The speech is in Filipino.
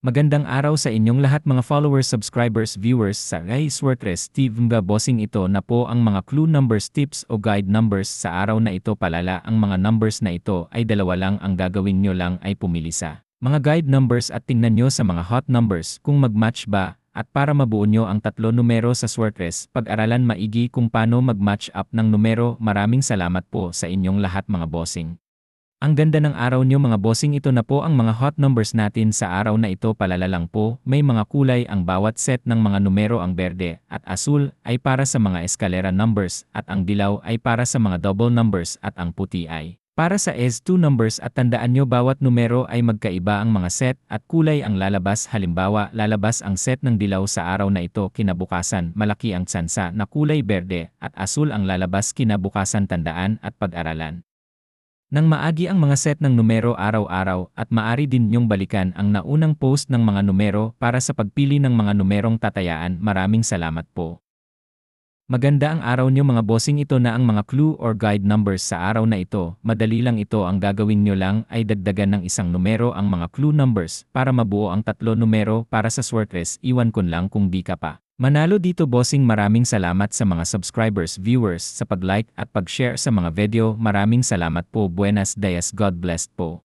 Magandang araw sa inyong lahat mga followers, subscribers, viewers sa Guys Workers Steve Nga Bossing. Ito na po ang mga clue numbers, tips o guide numbers sa araw na ito. Palala, ang mga numbers na ito ay dalawa lang. Ang gagawin nyo lang ay pumili sa mga guide numbers at tingnan nyo sa mga hot numbers kung mag-match ba. At para mabuo nyo ang tatlo numero sa Swertres, pag-aralan maigi kung paano mag-match up ng numero. Maraming salamat po sa inyong lahat mga bossing. Ang ganda ng araw nyo mga bossing. Ito na po ang mga hot numbers natin sa araw na ito. Palala lang po, may mga kulay ang bawat set ng mga numero. Ang berde at asul ay para sa mga eskalera numbers at ang dilaw ay para sa mga double numbers at ang puti ay para sa S2 numbers. At tandaan nyo bawat numero ay magkaiba ang mga set at kulay ang lalabas. Halimbawa, lalabas ang set ng dilaw sa araw na ito, kinabukasan malaki ang tsansa na kulay berde at asul ang lalabas kinabukasan. Tandaan at pag-aralan nang maagi ang mga set ng numero araw-araw at maari din nyong balikan ang naunang post ng mga numero para sa pagpili ng mga numerong tatayaan. Maraming salamat po. Maganda ang araw nyo mga bossing. Ito na ang mga clue or guide numbers sa araw na ito. Madali lang ito. Ang gagawin nyo lang ay dagdagan ng isang numero ang mga clue numbers para mabuo ang tatlo numero para sa Swertres. Iwan ko lang kung di ka pa manalo dito bossing. Maraming salamat sa mga subscribers, viewers sa pag-like at pag-share sa mga video. Maraming salamat po. Buenas dias. God bless po.